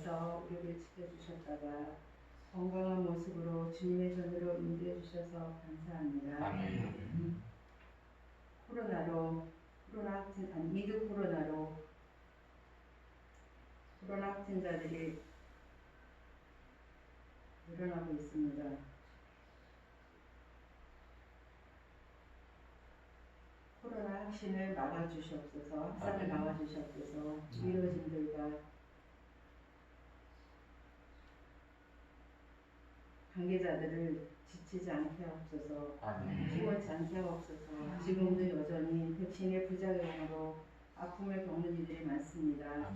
주셔서 우리를 지켜주셨다가 건강한 모습으로 주님의 전으로 인도해 주셔서 감사합니다. 아멘. 위드 코로나 확진자들이 늘어나고 있습니다. 코로나 확신을 막아주시옵소서, 확산을 막아주시옵소서, 의료진들과 관계자들을 지치지 않게 하옵소서, 피곤치 않게 하옵소서. 지금도 여전히 백신의 부작용으로 아픔을 겪는 이들이 많습니다.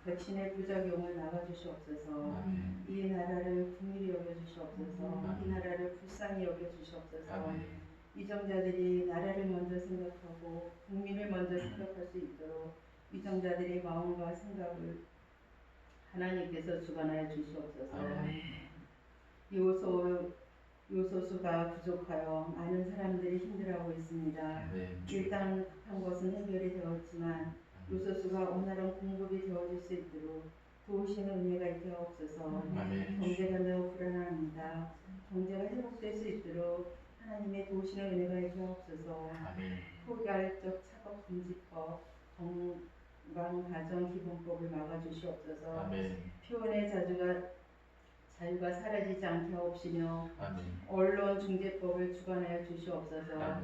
백신의 부작용을 막아주시옵소서. 이 나라를 긍휼히 여겨주시옵소서. 이 나라를 불쌍히 여겨주시옵소서. 위정자들이 나라를 먼저 생각하고 국민을 먼저 생각할 수 있도록 위정자들의 마음과 생각을 하나님께서 주관하여 주시옵소서. 요소수가 부족하여 많은 사람들이 힘들어하고 있습니다. 일단 급한 것은 해결이 되었지만 요소수가 원활한 공급이 되어질 수 있도록 도우시는 은혜가 있게 하옵소서. 경제가 매우 불안합니다. 경제가 회복될 수 있도록 하나님의 도우시는 은혜가 있게 하옵소서. 포괄적 착업금지법, 건강가정기본법을 막아주시옵소서. 표현의 자유가 사라지지 않게 하옵시며 언론중재법을 주관하여 주시옵소서.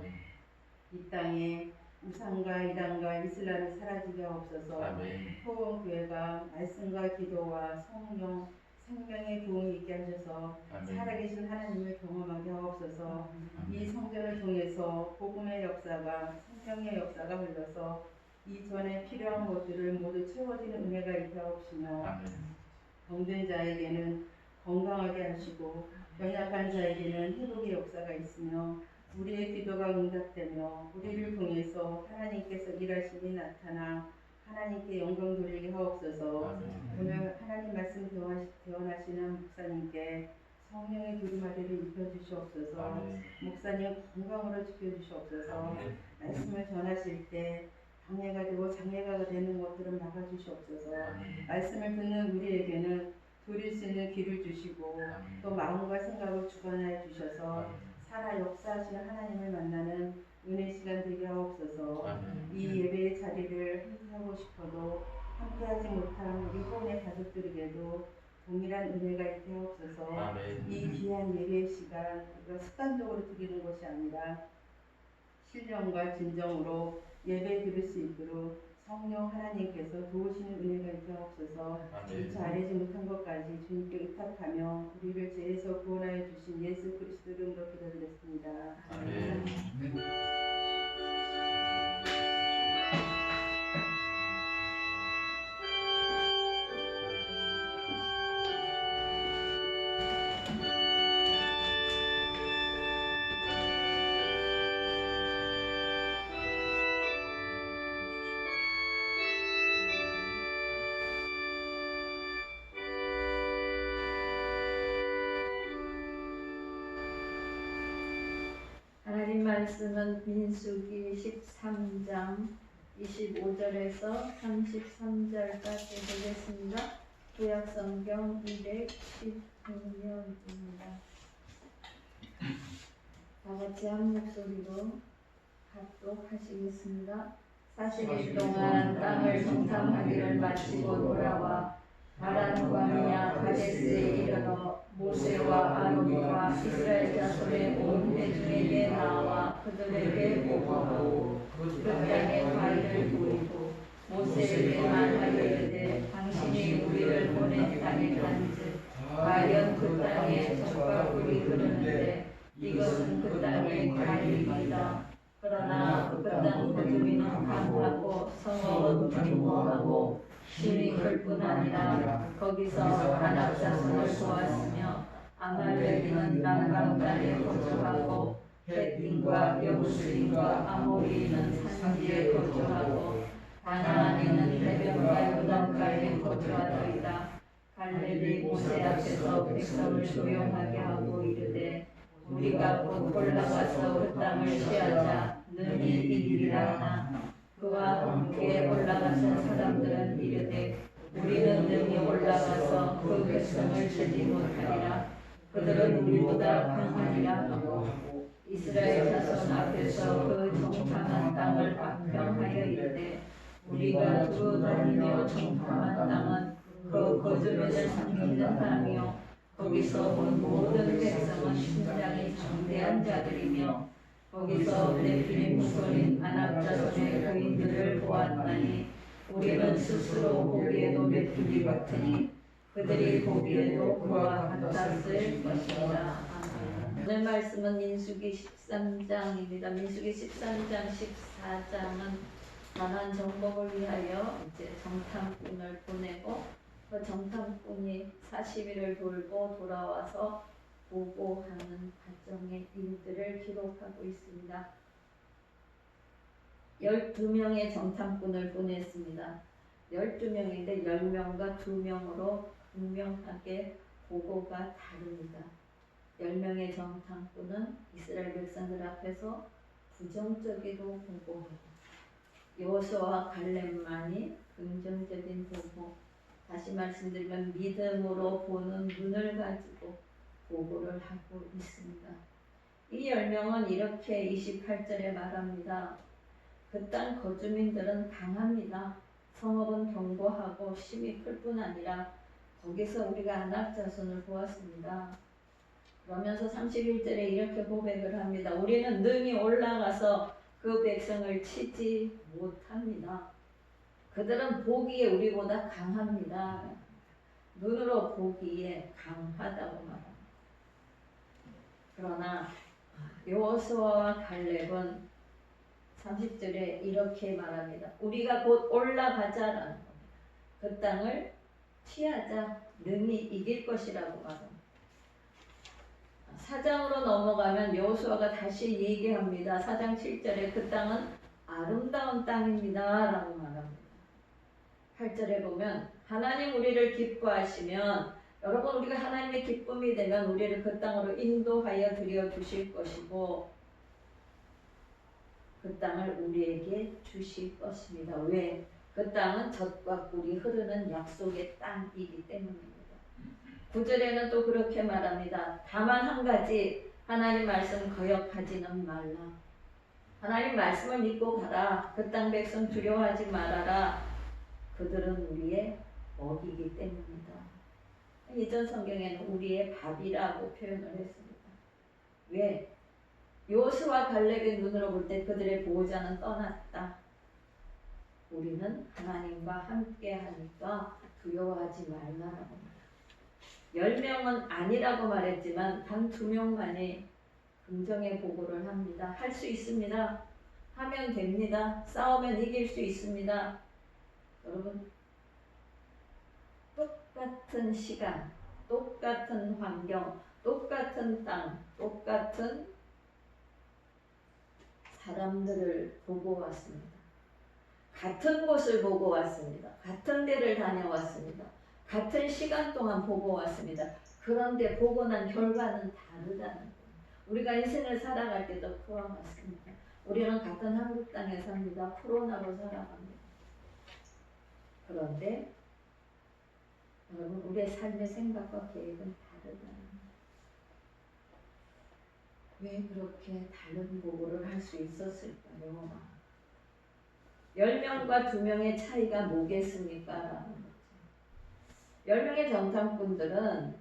이 땅에 우상과 이단과 이슬람이 사라지게 하옵소서. 포원교회가 말씀과 기도와 성령, 생명의 부흥이 있게 하셔서 살아계신 하나님을 경험하게 하옵소서. 이 성전을 통해서 복음의 역사가, 생명의 역사가 흘러서 이전에 필요한 것들을 모두 채워지는 은혜가 있게 하옵시며 병든 자에게는 건강하게 하시고 연약한 자에게는 회복의 역사가 있으며 우리의 기도가 응답되며 우리를 통해서 하나님께서 일하심이 나타나 하나님께 영광 돌리게 하옵소서. 오늘 하나님 말씀 대원하시는 목사님께 성령의 두루마리를 입혀주시옵소서. 목사님 건강으로 지켜주시옵소서. 말씀을 전하실 때 방해가 되고 장애가 되는 것들은 막아주시옵소서. 말씀을 듣는 우리에게는 들을 수 있는 귀를 주시고 또 마음과 생각을 주관하여 주셔서 살아 역사하시는 하나님을 만나는 은혜 시간 되게 하옵소서. 이 예배의 자리를 함께하고 싶어도 함께하지 못한 우리 후원의 가족들에게도 동일한 은혜가 있게 하옵소서. 이 귀한 예배의 시간 우리가 습관적으로 드리는 것이 아니라 신령과 진정으로 예배 드릴 수 있도록 성령 하나님께서 도우시는 은혜가 있게 하옵소서. 미처 알지 못한 것까지 주님께 의탁하며 우리를 죄에서 구원하여 주신 예수 그리스도 이름으로 기도드렸습니다. 아멘. 하나님 말씀은 민수기 13장 25절에서 33절까지 보겠습니다. 구약성경 216면입니다. 다같이 한 목소리로 합독하시겠습니다. 40일 동안 땅을 정탐하기를 마치고 돌아와 바란 광야 가데스에 이르러 모세와 아론과 이스라엘 자손의 온 회중에게 나와 그들에게 보고하고 그 땅의 과일을 보이고 모세에게 말하여 이르되 당신이 우리를 보낸 땅에 간즉 과연 그 땅에 젖과 꿀이 흐르는데 이것은 그 땅의 과일이니이다. 그러나 그 땅 거주민은 강하고 성읍은 견고하고 심이 클 뿐 아니라 거기서 아낙 자손을 보았으며 아말렉인은 남강단에 거주하고 헷인과 여부스인과 아모리인은 산지에 거주하고 가나안인은 해변과 요단가에 거주하더이다. 갈렙이 모세 앞에서 백성을 조용하게 하고 이르되 우리가 곧 올라가서 그 땅을 취하자 능히 이기리라 하나 그와 함께 올라가신 사람들은 이르되 우리는 능히 올라가서 백성을 치지 못하리라. 그들은 우리보다 강하니라 하고 이스라엘 자손 앞에서 그 정탐한 땅을 박평하여 이르되 우리가 두루 다니며 정탐한 땅은 그 거주민을 섬기는 땅이요 거기서 온 모든 백성은 심장이 장대한 자들이며 거기서 네피림 후손인 아낙 자손의 거인들을 보았나니 우리는 스스로 보기에도 메뚜기 같으니 그들이 보기에도 그와 같았을 것이다. 오늘 말씀은 민수기 13장입니다. 민수기 13장, 14장은 가나안 정복을 위하여 이제 정탐꾼을 보내고 그 정탐꾼이 40일을 돌고 돌아와서 보고하는 과정의 일들을 기록하고 있습니다. 12명의 정탐꾼을 보냈습니다. 12명인데 10명과 2명으로 분명하게 보고가 다릅니다. 10명의 정탐꾼은 이스라엘 백성들 앞에서 부정적으로 보고하고 여호수아와 갈렙만이 긍정적인 보고, 다시 말씀드리면 믿음으로 보는 눈을 가지고 보고를 하고 있습니다. 이 10명은 이렇게 28절에 말합니다. 그 땅 거주민들은 강합니다. 성읍은 견고하고 심이 클 뿐 아니라 거기서 우리가 아낙 자손을 보았습니다. 그러면서 31절에 이렇게 고백을 합니다. 우리는 능히 올라가서 그 백성을 치지 못합니다. 그들은 보기에 우리보다 강합니다. 눈으로 보기에 강하다고 말합니다. 그러나 여호수아와 갈렙은 30절에 이렇게 말합니다. 우리가 곧 올라가자라는 겁니다. 그 땅을 취하자, 능히 이길 것이라고 말합니다. 4장으로 넘어가면 여호수아가 다시 얘기합니다. 4장 7절에 그 땅은 아름다운 땅입니다 라고 말합니다. 8절에 보면 하나님 우리를 기뻐하시면, 여러분 우리가 하나님의 기쁨이 되면 우리를 그 땅으로 인도하여 드려 주실 것이고 그 땅을 우리에게 주실 것입니다. 왜? 그 땅은 젖과 꿀이 흐르는 약속의 땅이기 때문입니다. 9절에는 또 그렇게 말합니다. 다만 한 가지, 하나님 말씀 거역하지는 말라. 하나님 말씀을 믿고 가라. 그 땅 백성 두려워하지 말아라. 그들은 우리의 먹이기 때문이다. 이전 성경에는 우리의 밥이라고 표현을 했습니다. 왜? 여호수아 갈렙의 눈으로 볼 때 그들의 보호자는 떠났다. 우리는 하나님과 함께 하니까 두려워하지 말라라고 말합니다. 10명은 아니라고 말했지만 단 2명만이 긍정의 보고를 합니다. 할 수 있습니다. 하면 됩니다. 싸우면 이길 수 있습니다. 여러분, 똑같은 시간, 똑같은 환경, 똑같은 땅, 똑같은 사람들을 보고 왔습니다. 같은 곳을 보고 왔습니다. 같은 데를 다녀왔습니다. 같은 시간 동안 보고 왔습니다. 그런데 보고 난 결과는 다르다는 거예요. 우리가 인생을 살아갈 때도 그와 같습니다. 우리는 같은 한국 땅에 삽니다. 코로나로 살아갑니다. 그런데 여러분 우리의 삶의 생각과 계획은 다르다는 거예요. 왜 그렇게 다른 보고를 할 수 있었을까요? 10명과 2명의 차이가 뭐겠습니까? 라는 거죠. 10명의 정탐꾼들은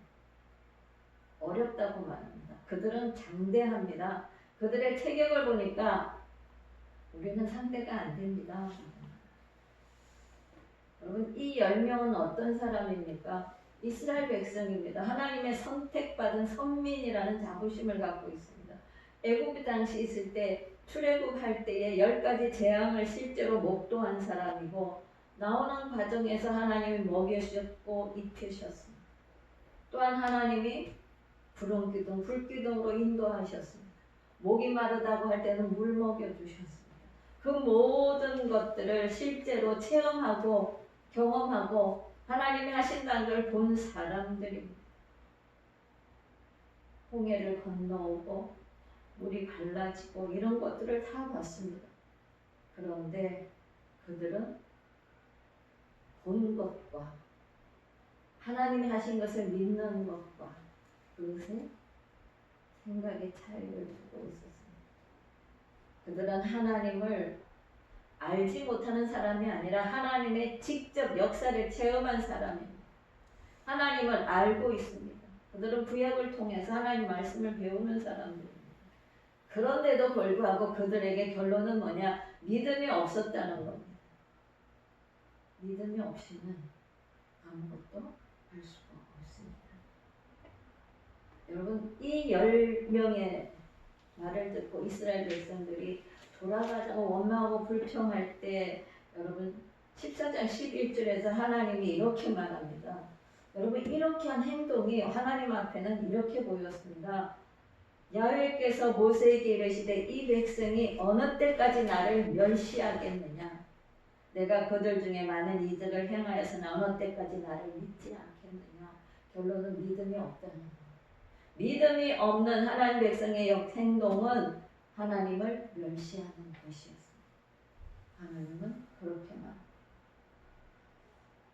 어렵다고 말합니다. 그들은 장대합니다. 그들의 체격을 보니까 우리는 상대가 안 됩니다. 여러분 이 10명은 어떤 사람입니까? 이스라엘 백성입니다. 하나님의 선택받은 선민이라는 자부심을 갖고 있습니다. 애굽 당시 있을 때 출애굽할 때에 10가지 재앙을 실제로 목도한 사람이고 나오는 과정에서 하나님이 먹여주셨고 입히셨습니다. 또한 하나님이 부른 기둥, 불기둥으로 인도하셨습니다. 목이 마르다고 할 때는 물 먹여주셨습니다. 그 모든 것들을 실제로 체험하고 경험하고 하나님이 하신다는 걸 본 사람들입니다. 홍해를 건너오고 물이 갈라지고 이런 것들을 다 봤습니다. 그런데 그들은 본 것과 하나님이 하신 것을 믿는 것과 그것의 생각의 차이를 두고 있었습니다. 그들은 하나님을 알지 못하는 사람이 아니라 하나님의 직접 역사를 체험한 사람입니다. 하나님을 알고 있습니다. 그들은 구약을 통해서 하나님 말씀을 배우는 사람들입니다. 그런데도 불구하고 그들에게 결론은 뭐냐? 믿음이 없었다는 겁니다. 믿음이 없이는 아무것도 할 수가 없습니다. 여러분, 이 10명의 말을 듣고 이스라엘 백성들이 돌아가자고 원망하고 불평할 때 여러분 14장 11절에서 하나님이 이렇게 말합니다. 여러분, 이렇게 한 행동이 하나님 앞에는 이렇게 보였습니다. 야훼께서 모세에게 이르시되 이 백성이 어느 때까지 나를 멸시하겠느냐? 내가 그들 중에 많은 이적을 행하여서는 어느 때까지 나를 믿지 않겠느냐? 결론은 믿음이 없다는 것. 믿음이 없는 하나님 백성의 행동은 하나님을 멸시하는 것이었습니다. 하나님은 그렇게 말합니다.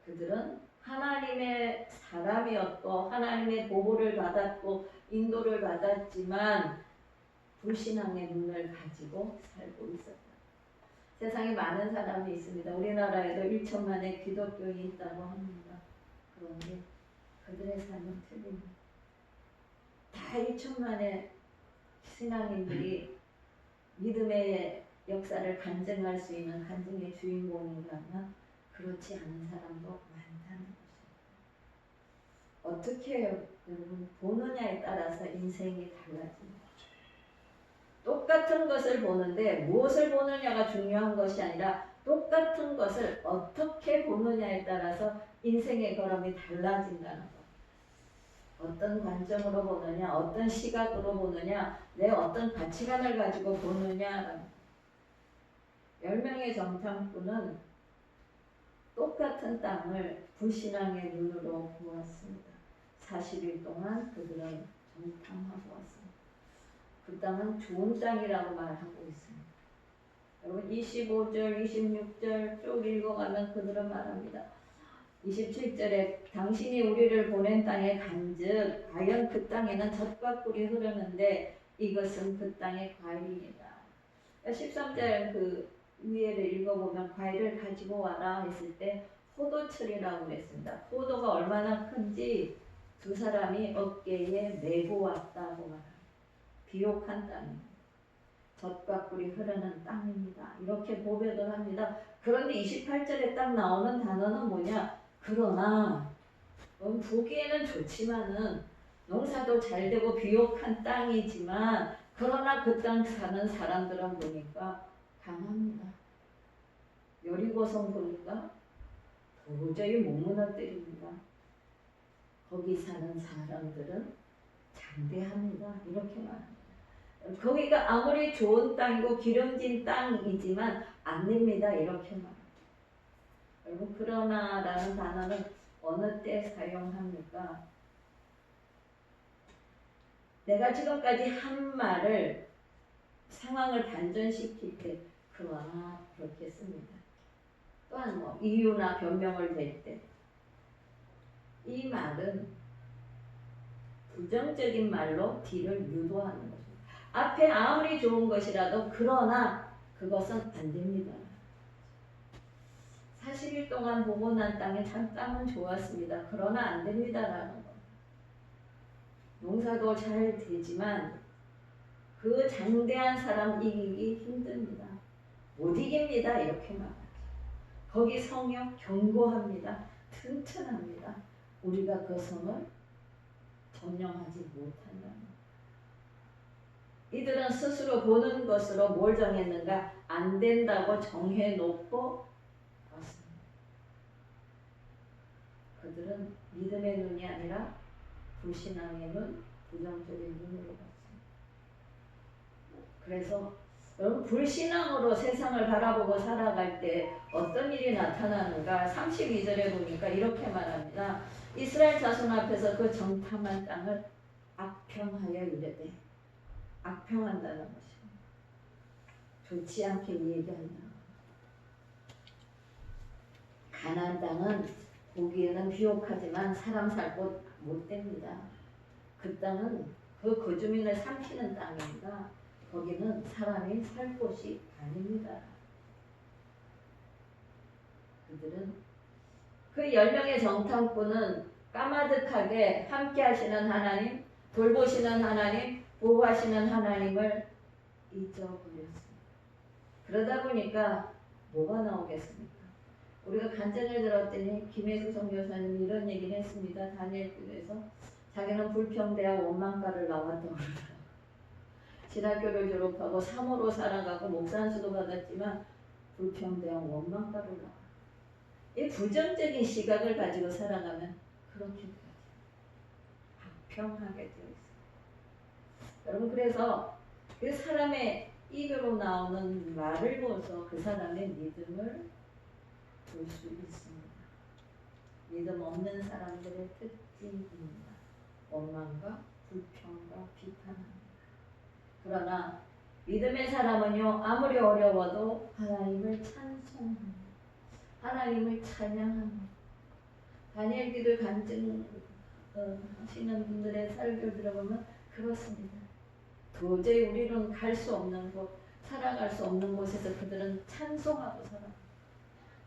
그들은 하나님의 사람이었고 하나님의 보호를 받았고 인도를 받았지만 불신앙의 눈을 가지고 살고 있었다. 세상에 많은 사람이 있습니다. 우리나라에도 1천만의 기독교인이 있다고 합니다. 그런데 그들의 삶은 틀립니다. 다 1천만의 신앙인들이 믿음의 역사를 간증할 수 있는 간증의 주인공인가면 그렇지 않은 사람도 많다는 것입니다. 어떻게 해요? 여러분, 보느냐에 따라서 인생이 달라집니다. 똑같은 것을 보는데 무엇을 보느냐가 중요한 것이 아니라 똑같은 것을 어떻게 보느냐에 따라서 인생의 걸음이 달라진다는 것. 어떤 관점으로 보느냐, 어떤 시각으로 보느냐, 내 어떤 가치관을 가지고 보느냐. 10명의 정탐꾼은 똑같은 땅을 불신앙의 눈으로 보았습니다. 40일 동안 그들은 정탐하고 왔습니다. 그 땅은 좋은 땅이라고 말하고 있습니다. 여러분 25절, 26절 쭉 읽어가면 그들은 말합니다. 27절에 당신이 우리를 보낸 땅에 간즉 과연 그 땅에는 젖과 꿀이 흐르는데 이것은 그 땅의 과일이다. 13절 그 위에를 읽어보면 과일을 가지고 와라 했을 때 포도철이라고 했습니다. 포도가 얼마나 큰지 두 사람이 어깨에 메고 왔다고 말합니다. 비옥한 땅입니다. 젖과 꿀이 흐르는 땅입니다. 이렇게 고백을 합니다. 그런데 28절에 딱 나오는 단어는 뭐냐? 그러나 보기에는 좋지만은 농사도 잘 되고 비옥한 땅이지만 그러나 그 땅 사는 사람들은 보니까 강합니다. 여리고성 보니까 도저히 못 무너뜨립니다. 거기 사는 사람들은 장대합니다. 이렇게 말합니다. 거기가 아무리 좋은 땅이고 기름진 땅이지만 안 됩니다. 이렇게 말합니다. 여러분, 그러나라는 단어는 어느 때 사용합니까? 내가 지금까지 한 말을 상황을 반전시킬 때 그러나 그렇게 씁니다. 또한 뭐 이유나 변명을 댈 때 이 말은 부정적인 말로 뒤를 유도하는 것입니다. 앞에 아무리 좋은 것이라도 그러나 그것은 안 됩니다. 40일 동안 보고 난 땅에 참 땅은 좋았습니다. 그러나 안 됩니다라는 것. 농사도 잘 되지만 그 장대한 사람 이기기 힘듭니다. 못 이깁니다. 이렇게 말하죠. 거기 성역 견고합니다. 튼튼합니다. 우리가 그 성을 점령하지 못한다는 것. 이들은 스스로 보는 것으로 뭘 정했는가? 안 된다고 정해놓고 왔습니다. 그들은 믿음의 눈이 아니라 불신앙의 눈, 부정적인 눈으로 봤습니다. 그래서 여러분, 불신앙으로 세상을 바라보고 살아갈 때 어떤 일이 나타나는가? 32절에 보니까 이렇게 말합니다. 이스라엘 자손 앞에서 그 정탐한 땅을 악평하여 이르되, 악평한다는 것입니다. 좋지 않게 얘기한다. 가나안 땅은 보기에는 비옥하지만 사람 살 곳 못 됩니다. 그 땅은 그 거주민을 삼키는 땅입니다. 거기는 사람이 살 곳이 아닙니다. 그들은 그 10명의 정탐꾼은 까마득하게 함께 하시는 하나님, 돌보시는 하나님, 보호하시는 하나님을 잊어버렸습니다. 그러다 보니까 뭐가 나오겠습니까? 우리가 간증을 들었더니 김혜수 선교사님이 이런 얘기를 했습니다. 다니엘교에서 자기는 불평대학 원망과를 나왔다고 그러더라고요. 신학교를 졸업하고 3호로 살아가고 목사 안수도 받았지만 불평대학 원망과를 나와요. 이 부정적인 시각을 가지고 살아가면 그렇게까지 불평하게 되어 있어요. 여러분, 그래서 그 사람의 입으로 나오는 말을 보면서 그 사람의 믿음을 볼 수 있습니다. 믿음 없는 사람들의 특징입니다. 원망과 불평과 비판합니다. 그러나 믿음의 사람은요, 아무리 어려워도 하나님을 찬송합니다. 하나님을 찬양합니다. 다니엘기를 간증 하시는 분들의 설교를 들어보면 그렇습니다. 도저히 우리는 갈 수 없는 곳, 살아갈 수 없는 곳에서 그들은 찬송하고 살아,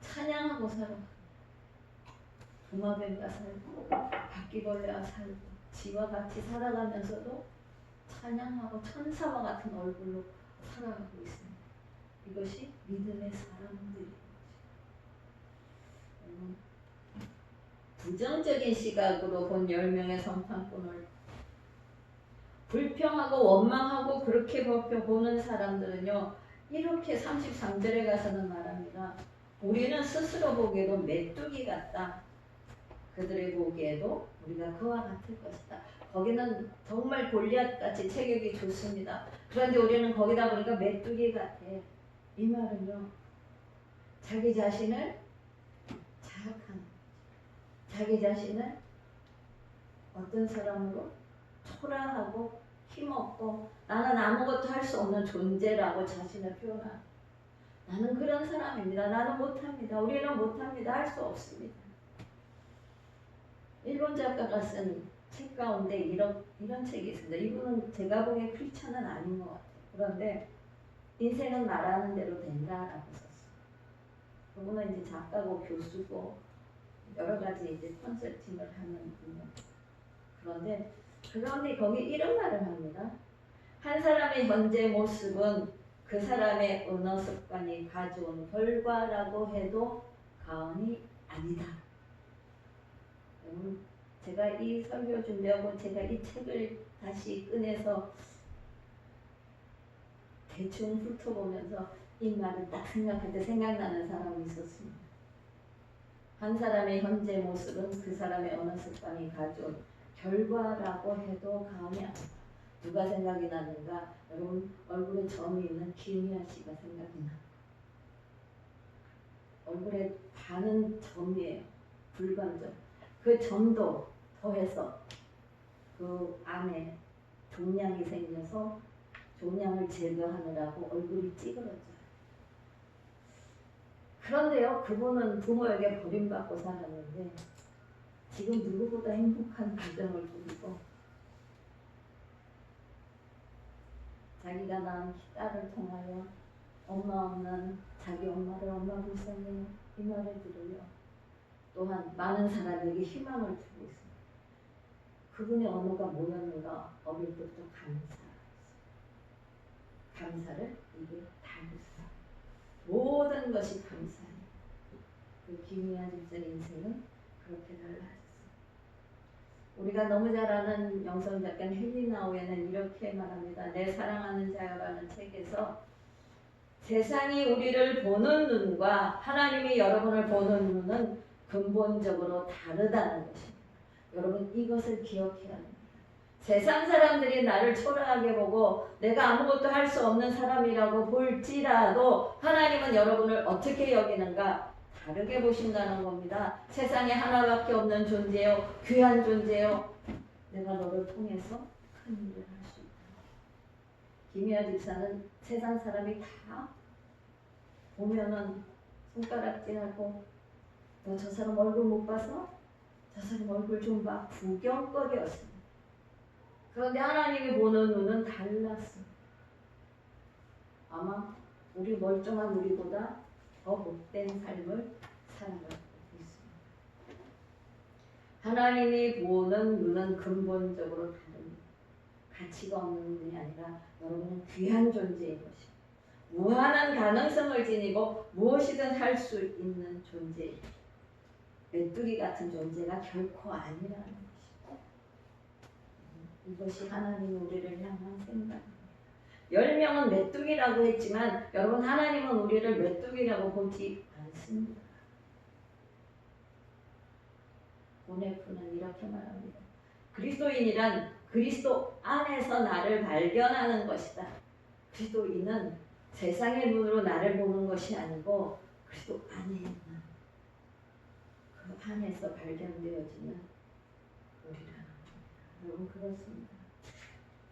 찬양하고 살아. 도마뱀과 살고 바퀴벌레와 살고 지와 같이 살아가면서도 찬양하고 천사와 같은 얼굴로 살아가고 있습니다. 이것이 믿음의 사람들입니다. 부정적인 시각으로 본 10명의 성탐꾼을 불평하고 원망하고 그렇게 보는 사람들은요, 이렇게 33절에 가서는 말합니다. 우리는 스스로 보기에도 메뚜기 같다. 그들의 보기에도 우리가 그와 같을 것이다. 거기는 정말 골리앗같이 체격이 좋습니다. 그런데 우리는 거기다 보니까 메뚜기 같아. 이 말은요, 자기 자신을 자학하는, 자기 자신을 어떤 사람으로 초라하고 힘없고 나는 아무것도 할 수 없는 존재라고 자신을 표현합니다. 나는 그런 사람입니다. 나는 못합니다. 우리는 못합니다. 할 수 없습니다. 일본 작가가 쓴 책 가운데 이런 책이 있습니다. 이분은 제가 보기에 크리스천은 아닌 것 같아요. 그런데 인생은 말하는 대로 된다라고 썼어요. 그분은 이제 작가고 교수고 여러 가지 이제 컨설팅을 하는 분이에요. 그런데 그런데 거기 이런 말을 합니다. 한 사람의 현재 모습은 그 사람의 언어 습관이 가져온 결과라고 해도 과언이 아니다. 제가 이 설교 준비하고 제가 이 책을 다시 꺼내서 대충 훑어보면서 이 말을 딱 생각할 때 생각나는 사람이 있었습니다. 한 사람의 현재 모습은 그 사람의 언어 습관이 가져온 결과라고 해도 과언이 아니다. 누가 생각이 나는가? 여러분, 얼굴에 점이 있는 김희아 씨가 생각이 나. 얼굴에 반은 점이에요. 붉은 점. 그 점도 더해서 그 안에 종양이 생겨서 종양을 제거하느라고 얼굴이 찌그러져요. 그런데요, 그분은 부모에게 버림받고 살았는데 지금 누구보다 행복한 가정을 꾸리고 자기가 낳은 딸을 통하여 엄마 없는 자기 엄마를 엄마 불쌍해 이 말을 들으며 또한 많은 사람에게 희망을 주고 있습니다. 그분의 언어가 뭐였는가? 어릴 때부터 감사를 입에 담으사. 모든 것이 감사해요. 그 김희아 집사 인생은 그렇게 달라졌어요. 우리가 너무 잘 아는 영성 작가 헬리나 오웨는 이렇게 말합니다. 내 사랑하는 자여라는 책에서 세상이 우리를 보는 눈과 하나님이 여러분을 보는 눈은 근본적으로 다르다는 것입니다. 여러분, 이것을 기억해야 합니다. 세상 사람들이 나를 초라하게 보고 내가 아무것도 할 수 없는 사람이라고 볼지라도 하나님은 여러분을 어떻게 여기는가? 다르게 보신다는 겁니다. 세상에 하나밖에 없는 존재요, 귀한 존재요. 내가 너를 통해서 큰 일을 할 수 있다. 김희아 집사는 세상 사람이 다 보면은 손가락질하고 너 저 사람 얼굴 못 봐서? 저 사람 얼굴 좀 봐. 구경거리였습니다. 그런데 하나님이 보는 눈은 달랐어요. 아마 우리 멀쩡한 우리보다 더 못된 삶을 살아가고 있습니다. 하나님이 보는 눈은 근본적으로 다릅니다. 가치가 없는 눈이 아니라 여러분은 귀한 존재인 것입니다. 무한한 가능성을 지니고 무엇이든 할 수 있는 존재입니다. 메뚜기 같은 존재가 결코 아니라는 것입니다. 이것이 하나님이 우리를 향한 생각입니다. 10명은 메뚜기라고 했지만 여러분 하나님은 우리를 메뚜기라고 보지 않습니다. 보네프는 이렇게 말합니다. 그리스도인이란 그리스도 안에서 나를 발견하는 것이다. 그리스도인은 세상의 눈으로 나를 보는 것이 아니고 그리스도 안에 있는 그 안에서 발견되어지는 우리라는 겁니다. 여러분 그렇습니다.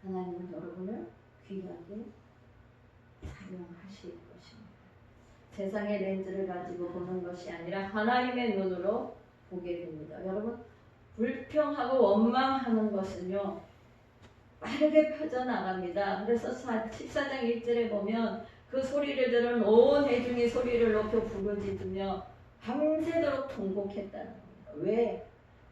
하나님은 여러분을 귀하게 사용하실 것입니다. 세상의 렌즈를 가지고 보는 것이 아니라 하나님의 눈으로 보게 됩니다. 여러분 불평하고 원망하는 것은요 빠르게 퍼져나갑니다. 그래서 14장 1절에 보면 그 소리를 들은 온 회중이 소리를 높여 부르짖으며 밤새도록 통곡했다는 겁니다.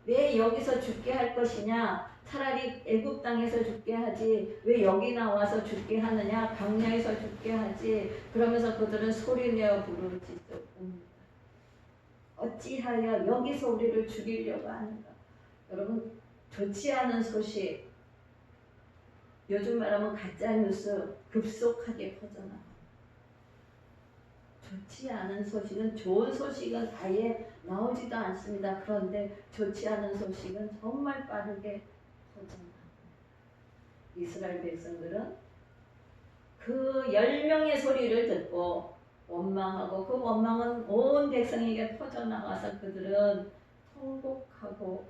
왜 여기서 죽게 할 것이냐? 차라리 애굽 땅에서 죽게 하지 왜 여기 나와서 죽게 하느냐? 광야에서 죽게 하지. 그러면서 그들은 소리내어 부르짖습니다. 어찌하여 여기서 우리를 죽이려고 하는가? 여러분 좋지 않은 소식, 요즘 말하면 가짜뉴스 급속하게 퍼져나갑니다. 좋지 않은 소식은 좋은 소식은 아예 나오지도 않습니다. 그런데 좋지 않은 소식은 정말 빠르게 퍼져나갑니다. 이스라엘 백성들은 그 10명의 소리를 듣고 원망하고 그 원망은 온 백성에게 퍼져나가서 그들은 통곡하고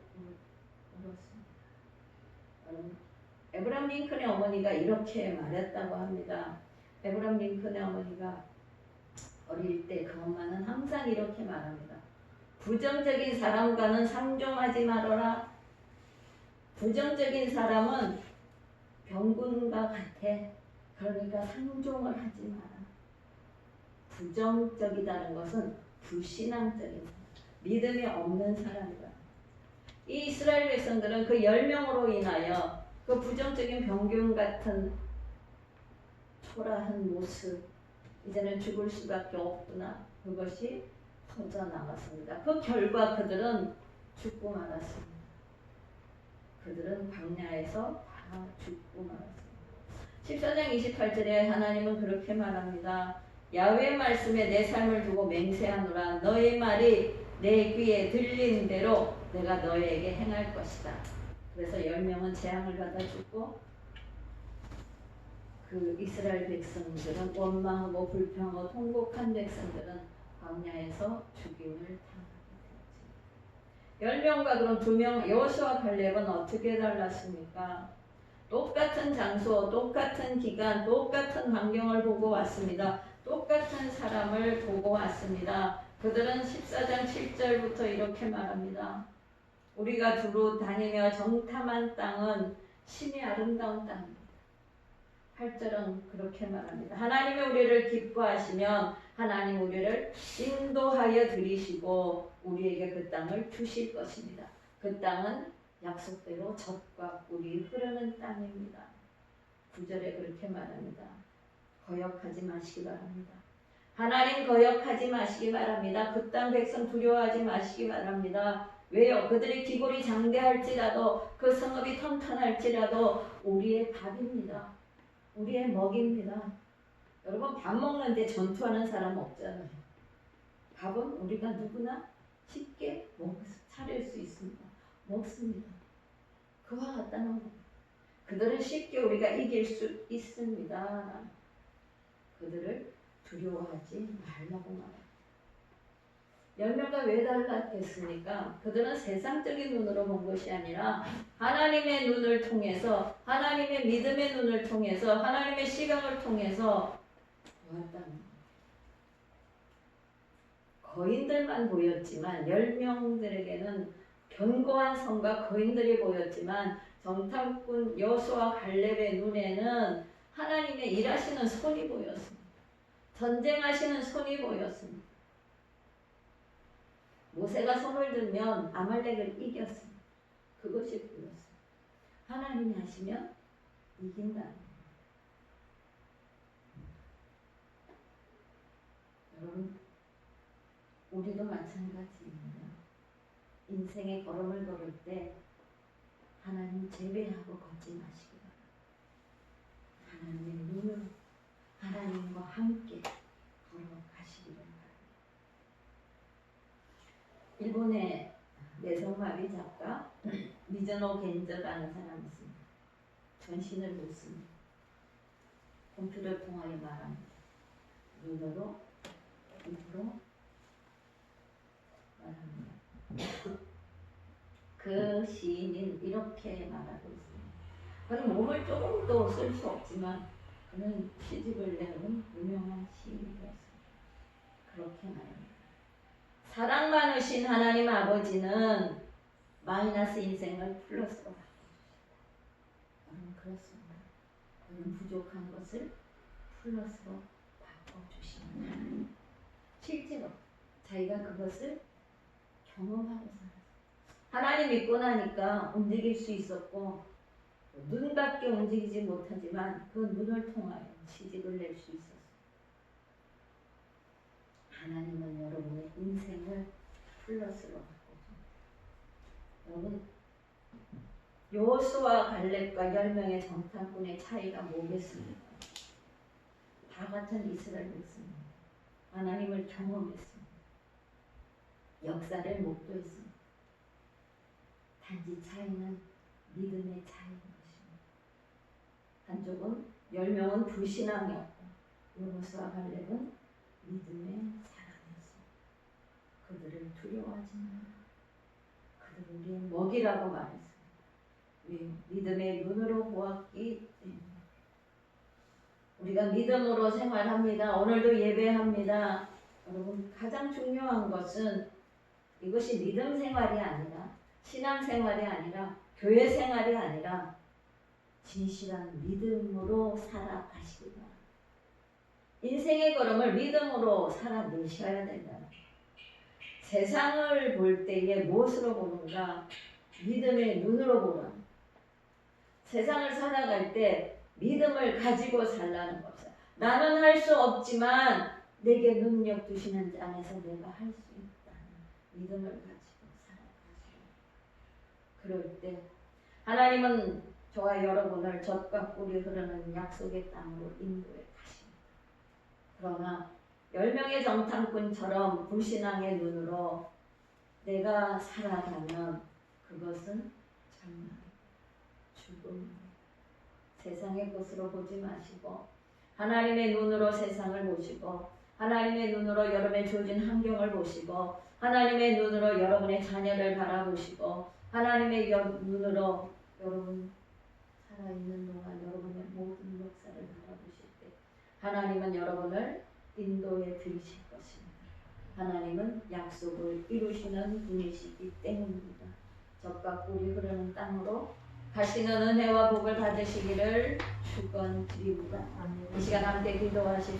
울었습니다. 여러분 에브람 링컨의 어머니가 이렇게 말했다고 합니다. 에브람 링컨의 어머니가 어릴 때 그 엄마는 항상 이렇게 말합니다. 부정적인 사람과는 상종하지 말아라. 부정적인 사람은 병군과 같아. 그러니까 상종을 하지 마라. 부정적이다는 것은 불신앙적인 믿음이 없는 사람이다. 이 이스라엘 백성들은 그 10명으로 인하여 그 부정적인 병균 같은 초라한 모습, 이제는 죽을 수밖에 없구나. 그것이 퍼져나갔습니다. 그 결과 그들은 죽고 말았습니다. 그들은 광야에서 다 죽고 말았습니다. 14장 28절에 하나님은 그렇게 말합니다. 야훼의 말씀에 내 삶을 두고 맹세하노라. 너의 말이 내 귀에 들린 대로 내가 너에게 행할 것이다. 그래서 10명은 재앙을 받아 죽고 그 이스라엘 백성들은 원망하고 불평하고 통곡한 백성들은 광야에서 죽임을 당하게 되었습니다. 10명과 그럼 2명 여호수아와 갈렙은 어떻게 달랐습니까? 똑같은 장소, 똑같은 기간, 똑같은 환경을 보고 왔습니다. 똑같은 사람을 보고 왔습니다. 그들은 14장 7절부터 이렇게 말합니다. 우리가 두루 다니며 정탐한 땅은 심히 아름다운 땅입니다. 8절은 그렇게 말합니다. 하나님이 우리를 기뻐하시면 하나님 우리를 인도하여 들이시고 우리에게 그 땅을 주실 것입니다. 그 땅은 약속대로 젖과 꿀이 흐르는 땅입니다. 9절에 그렇게 말합니다. 거역하지 마시기 바랍니다. 하나님 거역하지 마시기 바랍니다. 그 땅 백성 두려워하지 마시기 바랍니다. 왜요? 그들이 기골이 장대할지라도 그 성읍이 튼튼할지라도 우리의 밥입니다. 우리의 먹입니다. 여러분 밥 먹는데 전투하는 사람 없잖아요. 밥은 우리가 누구나 쉽게 차릴 수 있습니다. 먹습니다. 그와 같다는 겁니다. 그들은 쉽게 우리가 이길 수 있습니다. 그들을 두려워하지 말라고 말합니다. 10명과 왜 달랐겠습니까? 그들은 세상적인 눈으로 본 것이 아니라 하나님의 눈을 통해서, 하나님의 믿음의 눈을 통해서, 하나님의 시각을 통해서 보았다는 겁니다. 거인들만 보였지만 10명들에게는 견고한 성과 거인들이 보였지만 정탐꾼 여호수아 갈렙의 눈에는 하나님의 일하시는 손이 보였습니다. 전쟁하시는 손이 보였습니다. 모세가 손을 들면 아말렉을 이겼습니다. 그것이 보였습니다. 하나님이 하시면 이긴다. 여러분, 우리도 마찬가지입니다. 인생의 걸음을 걸을 때 하나님 제외하고 걷지 마시기 바랍니다. 하나님의 눈으로 하나님과 함께 걸어가시기를 바랍니다. 일본의 내성마비 작가 미즈노 겐저라는 사람이 있습니다. 전신을 못 씁니다. 컴퓨터를 통하여 말합니다. 눈으로, 입으로 말합니다. 그 시인은 이렇게 말하고 있습니다. 그는 몸을 조금도 쓸 수 없지만 그는 시집을 내는 유명한 시인이었습니다. 그렇게 말합니다. 사랑 많으신 하나님 아버지는 마이너스 인생을 플러스로 바꿔주십니다. 그렇습니다. 그는 부족한 것을 플러스로 바꿔주시는 하나님. 실제로 자기가 그것을 경험하고 살았어요. 하나님 믿고 나니까 움직일 수 있었고 눈밖에 움직이지 못하지만 그 눈을 통하여 시집을 낼 수 있었어요. 하나님은 여러분의 인생을 플러스로 바꿔줍니다. 여러분, 여호수아 갈렙과 10명의 정탐꾼의 차이가 뭐겠습니까? 다 같은 이스라엘 백성입니다. 하나님을 경험했습니다. 역사를 목도했습니다. 단지 차이는 믿음의 차이인 것입니다. 한쪽은 10명은 불신앙이었고 여호수아 갈렙은 믿음의 사람이었습니다. 그들을 두려워하지 마라. 그들은 우리의 먹이라고 말했습니다. 왜? 믿음의 눈으로 보았기 때문에. 우리가 믿음으로 생활합니다. 오늘도 예배합니다. 여러분, 가장 중요한 것은 이것이 믿음 생활이 아니라 신앙 생활이 아니라 교회 생활이 아니라 진실한 믿음으로 살아가시기 바랍니다. 인생의 걸음을 믿음으로 살아내셔야 된다. 세상을 볼 때에 무엇으로 보는가? 믿음의 눈으로 보라. 세상을 살아갈 때 믿음을 가지고 살라는 것이다. 나는 할 수 없지만 내게 능력 주시는 자 안에서 내가 할 수 있다는 믿음을 가지고 살아가시오. 그럴 때 하나님은 저와 여러분을 젖과 꿀이 흐르는 약속의 땅으로 인도해 가십니다. 그러나 10명의 정탐꾼처럼 불신앙의 눈으로 내가 살아가면 그것은 절망, 죽음. 세상의 것으로 보지 마시고 하나님의 눈으로 세상을 보시고 하나님의 눈으로 여러분의 주어진 환경을 보시고 하나님의 눈으로 여러분의 자녀를 바라보시고 하나님의 눈으로 여러분 살아있는 동안 여러분의 모든 역사를 바라보실 때 하나님은 여러분을 인도해 드리실 것입니다. 하나님은 약속을 이루시는 분이시기 때문입니다. 젖과 꿀이 흐르는 땅으로 가시는 은혜와 복을 받으시기를 축원드립니다. 이 시간 함께 기도하십시오.